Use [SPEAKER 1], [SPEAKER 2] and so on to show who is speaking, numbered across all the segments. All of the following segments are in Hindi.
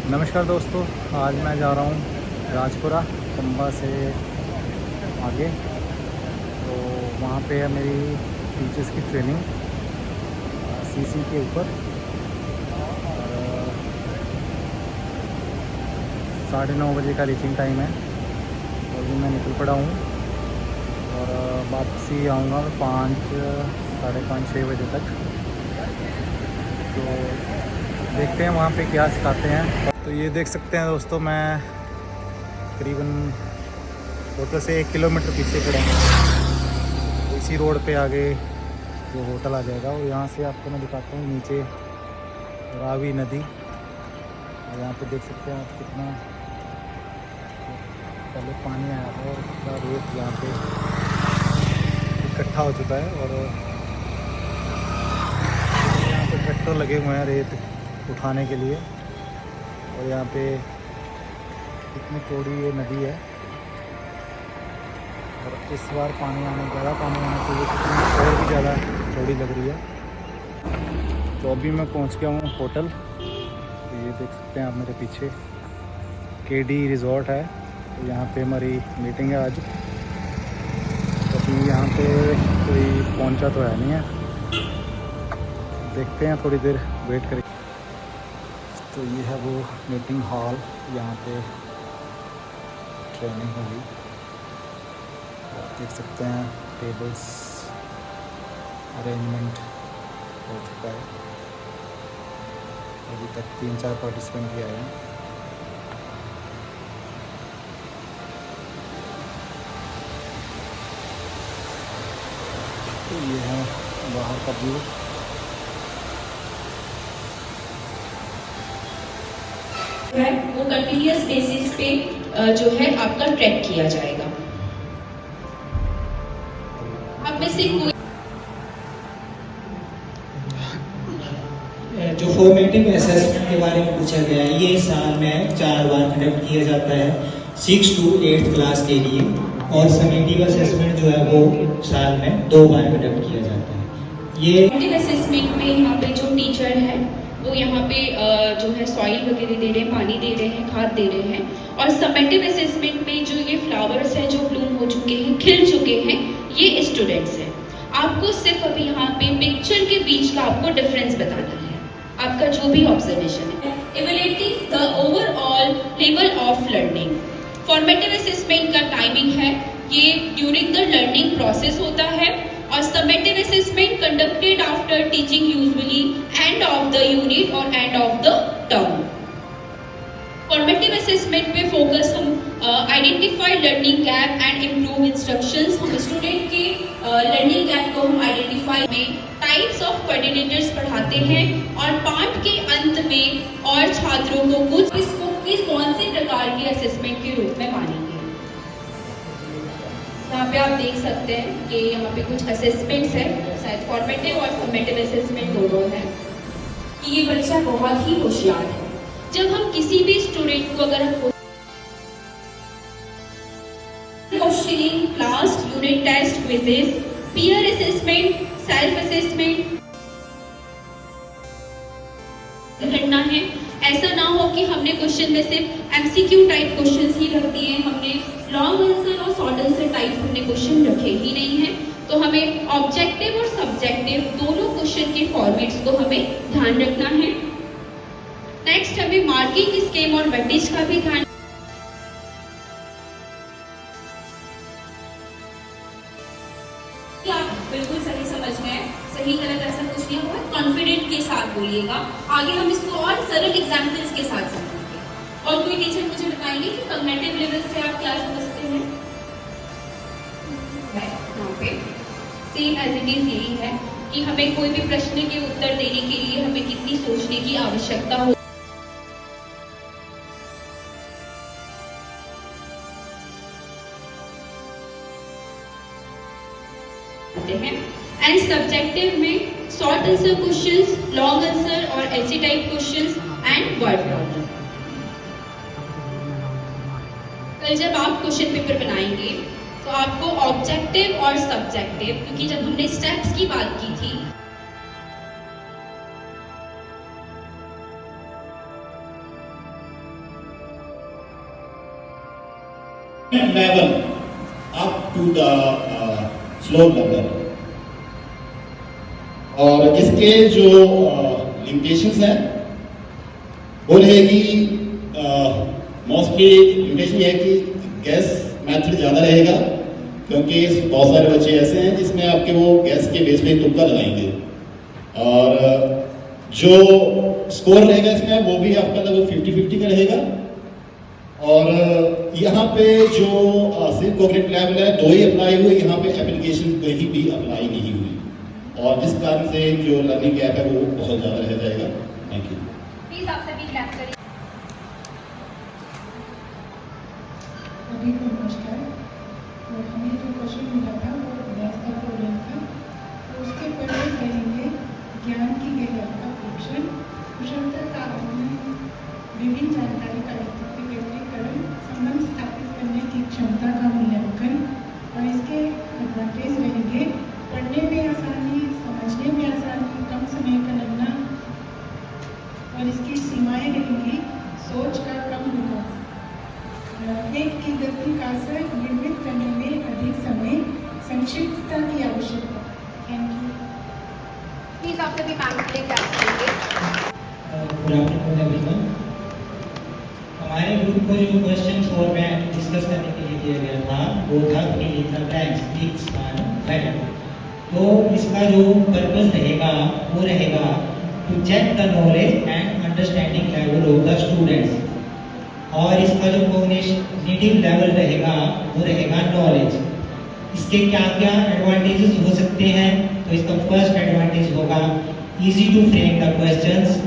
[SPEAKER 1] नमस्कार दोस्तों, आज मैं जा रहा हूँ राजपुरा चंबा से आगे। तो वहाँ पे है मेरी टीचर्स की ट्रेनिंग सीसी के ऊपर। 9:30 बजे का रीचिंग टाइम है और भी मैं निकल पड़ा हूँ और वापसी आऊँगा मैं 5, साढ़े 5, 6 बजे तक। तो देखते हैं वहाँ पे क्या सिखाते हैं। तो ये देख सकते हैं दोस्तों, मैं तकरीबन होटल से 1 किलोमीटर पीछे खड़ा हूँ। इसी रोड पे आगे जो होटल आ जाएगा, और यहाँ से आपको मैं दिखाता हूँ नीचे रावी नदी। और यहाँ पे देख सकते हैं आप कितना पहले पानी आया था और कितना रेत यहाँ पे इकट्ठा हो चुका है। और यहाँ पे ट्रैक्टर लगे हुए हैं रेत उठाने के लिए। और यहाँ पे इतनी चौड़ी ये नदी है और इस बार पानी ज़्यादा पानी आना चाहिए, क्योंकि और भी ज़्यादा चौड़ी लग रही है। तो अभी मैं पहुँच गया हूँ होटल। तो ये देख सकते हैं आप मेरे पीछे केडी रिज़ॉर्ट है। तो यहाँ पे हमारी मीटिंग है आज। तो अभी यहाँ पे कोई पहुँचा तो है नहीं है, देखते हैं, थोड़ी देर वेट करें। तो ये है वो मीटिंग हॉल, यहाँ पे ट्रेनिंग होगी। आप देख सकते हैं टेबल्स अरेंजमेंट हो चुका है। अभी तक 3-4 पार्टिसिपेंट भी आए हैं। तो ये है बाहर का व्यू।
[SPEAKER 2] है वो कंटिन्यूअस बेसिस पे जो है आपका ट्रैक किया जाएगा। आप में से कोई
[SPEAKER 3] जो फॉर्मेटिव असेसमेंट के बारे में पूछा गया है, ये साल में 4 बार कंडक्ट किया जाता है 6 to 8 क्लास के लिए। और समेटिव असेसमेंट जो है वो साल में 2 बार कंडक्ट किया जाता है। ये
[SPEAKER 2] फॉर्मेटिव असेसमेंट में यहाँ पे जो टीचर है वो यहाँ पे जो है सॉइल वगैरह दे रहे हैं, पानी दे रहे हैं, खाद दे रहे हैं। और समेटिव असेसमेंट में जो ये फ्लावर्स हैं जो ब्लूम हो चुके हैं, खिल चुके हैं, ये स्टूडेंट्स हैं। आपको सिर्फ अभी यहाँ पे पिक्चर के बीच का आपको डिफरेंस बताना है, आपका जो भी ऑब्जर्वेशन है। Evaluating the overall level of learning. Formative assessment का टाइमिंग है, ये ड्यूरिंग द लर्निंग प्रोसेस होता है। और summative assessment conducted after teaching usually end of the unit और end of the term. Formative assessment पे फोकस हम identify learning gap and improve instructions. हम स्टूडेंट के लर्निंग गैप को हम आइडेंटिफाई में टाइप्स ऑफ कोऑर्डिनेटर्स पढ़ाते हैं और पाठ के अंत में और छात्रों को कुछ इसको किस कौन से प्रकार के असेसमेंट के रूप में मानेंगे। यहाँ पे आप देख सकते हैं कि यहाँ पे कुछ असेसमेंट्स हैं, शायद फॉर्मेटिव और समेटिव असेसमेंट दोनों हैं। कि ये बच्चा बहुत ही होशियार है। जब हम किसी भी स्टूडेंट को अगर हम questioning, class, unit test, quizzes, peer assessment, self assessment करना है, ऐसा ना हो कि हमने क्वेश्चन में सिर्फ एमसीक्यू टाइप क्वेश्चंस ही रख दिए, हमने लॉन्ग आंसर और शॉर्ट आंसर टाइप हमने क्वेश्चन रखे ही नहीं है। तो हमें ऑब्जेक्टिव और सब्जेक्टिव दोनों क्वेश्चन के फॉर्मेट्स को हमें ध्यान रखना है। नेक्स्ट हमें मार्किंग स्कीम और वेटेज का भी ध्यान। आप बिल्कुल सही समझ गए, सही गलत ऐसा कुछ नहीं हुआ, कॉन्फिडेंट के साथ बोलिएगा। आगे हम इसको और सरल एग्जाम्पल्स के साथ समझेंगे। और कोई टीचर मुझे बताएंगे कि कॉग्निटिव लेवल से आप क्या समझते हैं। यहाँ पे सेम एज इट इज यही है कि हमें कोई भी प्रश्न के उत्तर देने के लिए हमें कितनी सोचने की आवश्यकता हो हैं। एंड सब्जेक्टिव में short answer questions, long answer और ऐसे type questions and word problem. कल जब आप क्वेश्चन पेपर बनाएंगे तो आपको ऑब्जेक्टिव और सब्जेक्टिव, क्योंकि जब हमने स्टेप्स की बात की थी
[SPEAKER 4] level up to the floor level। और इसके जो लिमिटेशंस हैं वो रहेगी, मोस्टली लिमिटेशन ये है कि गैस मेथड ज़्यादा रहेगा, क्योंकि बहुत सारे बच्चे ऐसे हैं जिसमें आपके वो गैस के बेस पे तुक्का लगाएंगे, और जो स्कोर रहेगा इसमें वो भी आपका लगभग 50-50 का रहेगा। और यहाँ पे जो सिर्फ कॉग्निटिव लेवल है 2 ही अप्लाई हुए, यहाँ पे एप्लीकेशन कहीं भी अप्लाई नहीं हुई, और जिस कारण से जो लर्निंग गैप है वो बहुत ज़्यादा रह जाएगा। Thank you.
[SPEAKER 5] प्लीज आप सभी क्लैप करें।
[SPEAKER 6] सभी को नमस्कार। और हमें जो क्वेश्चन मिला था वो गैस का प्रॉब्लम था, तो उसके पहले कहेंगे ज्ञान की गहराई का पोषण, कुशलता का आगमन, विभिन्न जानकारी का एकत्रीकरण, संबंध स्थापित करने की क्षमता का मूल्यांकन, और इसके एडवांटेज रहेंगे पढ़ने में आसानी, समझने में आसानी, कम समय का लगना, और इसकी सीमाएं रहेंगी सोच का कम विकास, एक की गति का असर निर्मित करने में अधिक समय, संक्षिप्तता की आवश्यकता। Thank you.
[SPEAKER 5] प्लीज आप सभी मैम के लिए क्लैप करेंगे।
[SPEAKER 3] Good afternoon everyone. हमारे ग्रुप को जो क्वेश्चन फॉर्मेट डिस्कस करने के लिए दिया गया था वो था fill in the blanks, please smile. तो इसका जो पर्पस रहेगा वो रहेगा to check the knowledge and understanding level of the students, और इसका जो कॉग्निटिव लेवल रहेगा वो रहेगा नॉलेज। इसके क्या क्या एडवांटेजेस हो सकते हैं, तो इसका फर्स्ट एडवांटेज होगा easy to frame the questions,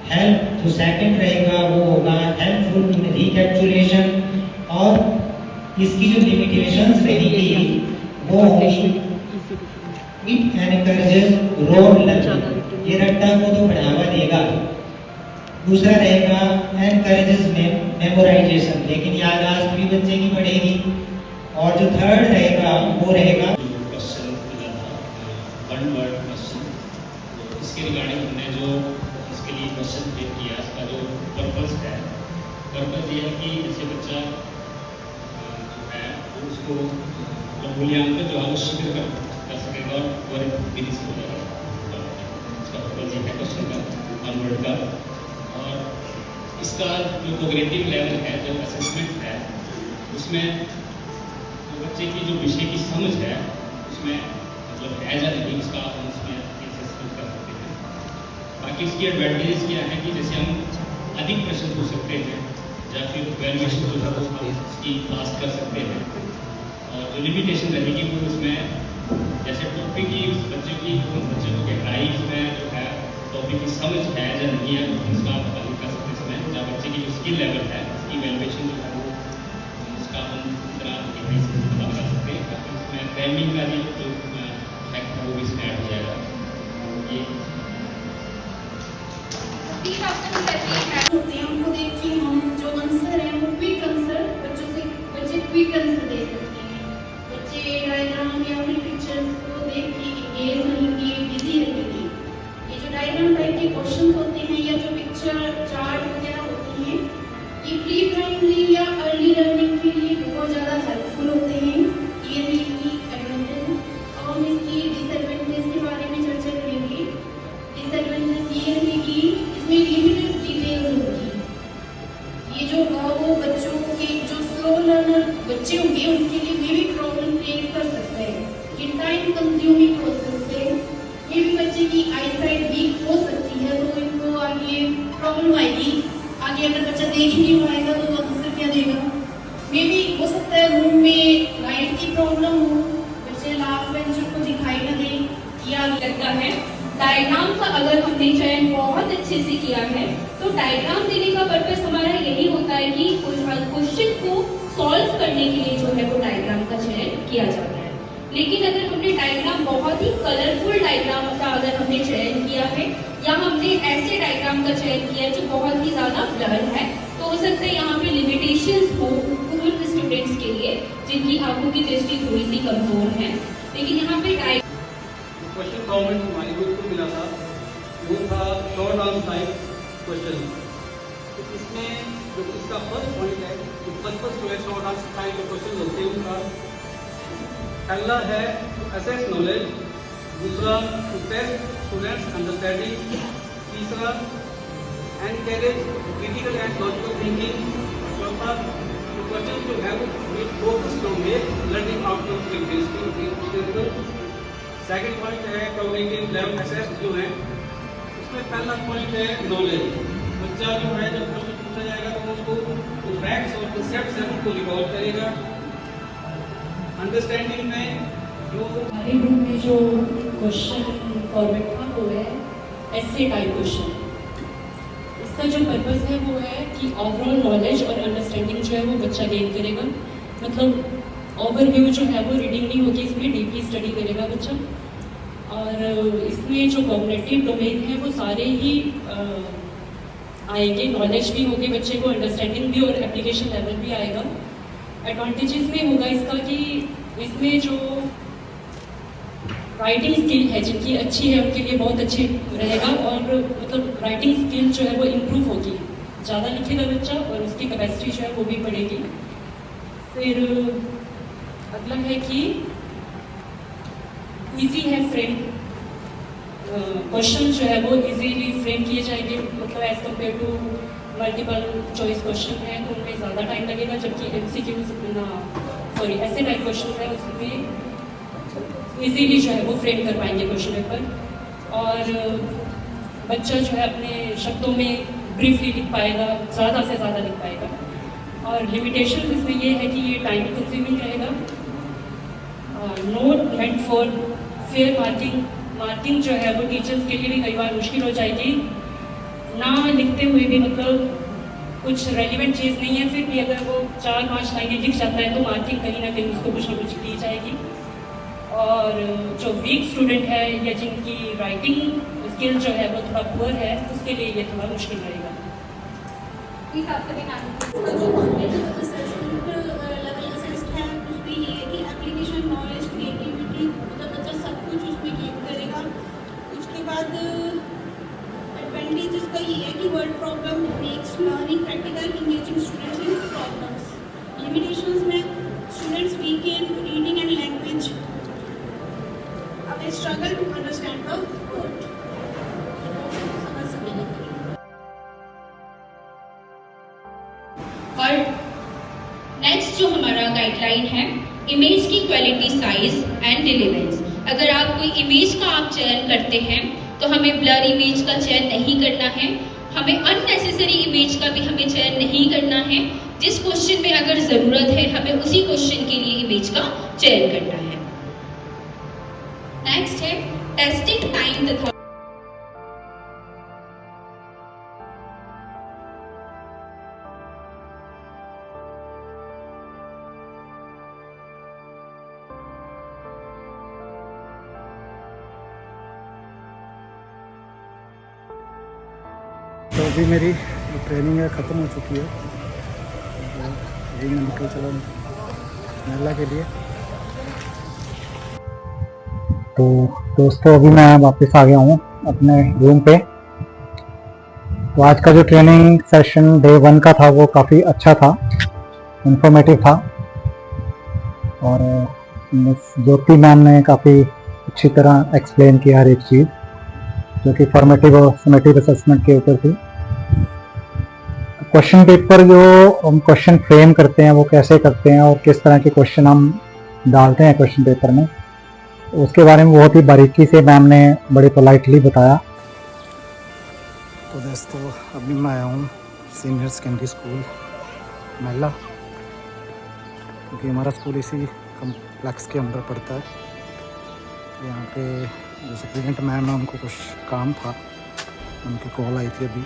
[SPEAKER 3] help, जो सेकंड रहेगा वो होगा हेल्पफुल इन रिकैप्चुलेशन, और इसकी जो लिमिटेशंस रहेगी वो होगी इट एनकरेजेस रोल लर्निंग, ये रट्टा को तो बढ़ावा देगा। दूसरा रहेगा एनकरेजेस मेमोराइजेशन, लेकिन याददाश्त भी बच्चे की बढ़ेगी। और जो थर्ड रहेगा वो रहेगा
[SPEAKER 7] क्वेश्चन मिला था, वन वर्ड क्वेश्चन, तो इसके रिगार्डिंग हमने जो इसके लिए क्वेश्चन क्रिएट किया, इसका जो पर्पस है, पर्पस ये है कि जैसे बच्चा जो है वो उसको मूल्यांकन जो है वो शीघ्र कर सकेगा और त्वरित विधि से हो जाएगा। इसका पर्पस ये है क्वेश्चन का, वन वर्ड का। और इसका जो कॉग्निटिव लेवल है, जो असेसमेंट है, उसमें जो बच्चे की जो विषय की समझ है उसमें मतलब है या नहीं, उसका हम उसमें असेसमेंट कर सकते हैं। बाकी इसकी एडवांटेजेस क्या है कि जैसे हम अधिक प्रश्न पूछ सकते हैं, या फिर वैल्यूएशन जो है वो हम इसकी फास्ट कर सकते हैं। और जो लिमिटेशन रहेगी वो उसमें जैसे टॉपिक की बच्चे को गहराई में जो है टॉपिक की समझ है या नहीं है, उसका आप पता कर सकते हैं इसमें। या बच्चे की जो स्किल लेवल है उसकी वैल्यूएशन जो है वो उसका हम इस तरह डिग्री से पता कर सकते हैं। ताकि उसमें फ्रेमिंग का जो फैक्ट है वो भी इसमें ऐड हो जाएगा। ये
[SPEAKER 5] प्लीज आप सभी करते हैं।
[SPEAKER 8] होते हैं, उनको देख के हम जो आंसर है वो क्विक आंसर बच्चे क्विक आंसर दे सकते हैं। बच्चे डायग्राम या फिर पिक्चर्स को देख के एंगेज रहेंगे, बिजी रहेंगे। ये जो डायग्राम टाइप के क्वेश्चन होते हैं या जो पिक्चर चार्ट वगैरह होते हैं, ये प्री प्राइमरी या अर्ली लर्निंग के लिए बहुत ज़्यादा हेल्पफुल होते हैं। ये रहेगी एडवांटेज। अब हम इसकी डिसएडवांटेज के बारे में चर्चा करेंगे। डिसएडवांटेज ये रहेगी इसमें लिमिटेड डिटेल्स होगी। ये जो वो बच्चों के जो स्लो लर्नर बच्चे होंगे उनके लिए ये भी प्रॉब्लम क्रिएट कर सकता है। ये टाइम कंज्यूमिंग प्रोसेस है, ये भी बच्चे की आईसाइट वीक हो सकती है, तो इनको आगे प्रॉब्लम आएगी। आगे अगर बच्चा देख ही नहीं पाएगा तो आंसर क्या देगा। मे भी हो सकता है रूम में लाइट की प्रॉब्लम हो, बच्चे लास्ट बेंचर को दिखाई न दे, या
[SPEAKER 2] लगता है डायग्राम का अगर हमने चयन बहुत अच्छे से किया है तो डायग्राम देने का पर्पस हमारा यही होता है कि क्वेश्चन को सॉल्व करने के लिए जो है वो डायग्राम का चयन किया जाता है। लेकिन अगर हमने डायग्राम बहुत ही कलरफुल डायग्राम का अगर हमने चयन किया है या हमने ऐसे डायग्राम का चयन किया है जो बहुत ही ज्यादा ब्लर है, तो हो सकता है यहाँ पे लिमिटेशंस हो उन स्टूडेंट्स के लिए जिनकी आंखों की दृष्टि थोड़ी सी कमजोर है। लेकिन यहाँ पे
[SPEAKER 9] क्वेश्चन गवर्नमेंट हमारे ग्रुप को मिला था वो था शॉर्ट आंसर टाइप क्वेश्चन। तो इसमें जो इसका फर्स्ट पॉइंट है कि purpose to H not answer type के क्वेश्चन होते हैं उनका पहला है टू असेस नॉलेज, दूसरा टू टेस्ट स्टूडेंट्स अंडरस्टैंडिंग, तीसरा encourage critical and logical thinking, चौथा to question to have with focus to make learning outcomes increasable. Second point है कॉग्निटिव लेवल असेस जो है उसमें पहला पॉइंट है नॉलेज। बच्चा जो है जब क्वेश्चन पूछा जाएगा तो उसको फैक्ट्स और कॉन्सेप्ट्स है उनको रिकॉल करेगा। अंडरस्टैंडिंग में जो
[SPEAKER 10] हमारे ग्रुप में जो क्वेश्चन फॉर्मेट था वो है एसे टाइप क्वेश्चन। इसका जो पर्पस है वो है कि ओवरऑल नॉलेज और अंडरस्टैंडिंग जो है वो बच्चा गेन करेगा। मतलब ओवरव्यू जो है वो रीडिंग नहीं होगी, इसमें डीपली स्टडी करेगा बच्चा। और इसमें जो कॉग्निटिव डोमेन है वो सारे ही आएंगे, नॉलेज भी होगी बच्चे को, अंडरस्टैंडिंग भी और एप्लीकेशन लेवल भी आएगा। एडवांटेजेस में होगा इसका कि इसमें जो राइटिंग स्किल है जिनकी अच्छी है उनके लिए बहुत अच्छी रहेगा और मतलब राइटिंग स्किल जो है वो इम्प्रूव होगी, ज़्यादा लिखेगा बच्चा और उसकी कैपेसिटी जो है वो भी बढ़ेगी। फिर अगला है कि इजी है फ्रेम, क्वेश्चन जो है वो इजीली फ्रेम किए जाएंगे, मतलब as compare to multiple choice question है तो उनमें ज़्यादा टाइम लगेगा, जबकि एमसीक्यूज ऐसे टाइप क्वेश्चन है उसमें इजीली जो है वो फ्रेम कर पाएंगे क्वेश्चन पेपर। और बच्चा जो है अपने शब्दों में ब्रीफली लिख पाएगा, ज़्यादा से ज़्यादा लिख पाएगा। और लिमिटेशन इसमें ये है कि ये टाइम कंज्यूमिंग रहेगा, note meant for fair marking जो है वो टीचर्स के लिए भी कई बार मुश्किल हो जाएगी, ना लिखते हुए भी मतलब कुछ रेलिवेंट चीज़ नहीं है, फिर भी अगर वो 4-5 लाइनें लिख जाता है तो मार्किंग कहीं ना कहीं उसको कुछ ना कुछ दी जाएगी। और जो वीक स्टूडेंट है या जिनकी राइटिंग स्किल जो है वो थोड़ा पुअर है उसके लिए ये थोड़ा मुश्किल रहेगा।
[SPEAKER 5] प्लीज आप सभी नाम
[SPEAKER 8] जो कॉग्निटिव असेसमेंट लेवल असेस्ड है उसमें ये है कि एप्लीकेशन नॉलेज क्रिएटिविटी मतलब बच्चा सब कुछ उसमें गेन करेगा। उसके बाद एडवांटेज इसका ये है कि word problem makes learning practical, engaging students in problems. Limitations में students weak in reading and language, अब they struggle to understand the word, समझ सकेंगे।
[SPEAKER 2] और नेक्स्ट जो हमारा गाइडलाइन है इमेज की क्वालिटी, साइज एंड रिलेवेंस। अगर आप कोई इमेज का आप चयन करते हैं तो हमें ब्लर इमेज का चयन नहीं करना है, हमें अननेसेसरी इमेज का भी हमें चयन नहीं करना है। जिस क्वेश्चन में अगर ज़रूरत है हमें उसी क्वेश्चन के लिए इमेज का चयन करना है। नेक्स्ट है टेस्टिंग टाइम तथा
[SPEAKER 1] तो अभी मेरी जो ट्रेनिंग है ख़त्म हो चुकी है, तो अभी मैं निकल चला मेला के लिए। तो दोस्तों अभी मैं वापस आ गया हूँ अपने रूम पे। तो आज का जो ट्रेनिंग सेशन डे 1 का था वो काफ़ी अच्छा था, इंफॉर्मेटिव था और मिस ज्योति मैम ने काफ़ी अच्छी तरह एक्सप्लेन किया हर एक चीज़ जो कि फॉर्मेटिव और समेटिव असेसमेंट के ऊपर थी। क्वेश्चन पेपर जो हम क्वेश्चन फ्रेम करते हैं वो कैसे करते हैं और किस तरह के क्वेश्चन हम डालते हैं क्वेश्चन पेपर में, तो उसके बारे में बहुत ही बारीकी से मैम ने बड़े पोलाइटली बताया। तो दोस्तों अभी मैं आया हूँ सीनियर सेकेंडरी स्कूल मेला, क्योंकि हमारा स्कूल इसी कम्प्लेक्स के अंदर पड़ता है। यहाँ पे जो सुप्रीडेंट मैम है उनको कुछ काम था, उनकी कॉल आई थी अभी।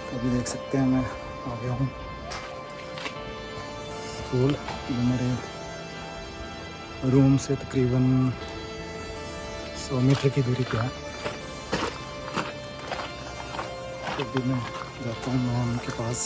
[SPEAKER 1] अभी देख सकते हैं मैं आ गया हूँ स्कूल, जो मेरे रूम से तकरीबन 100 मीटर की दूरी पे है। तो अभी मैं जाता हूँ मैम के पास।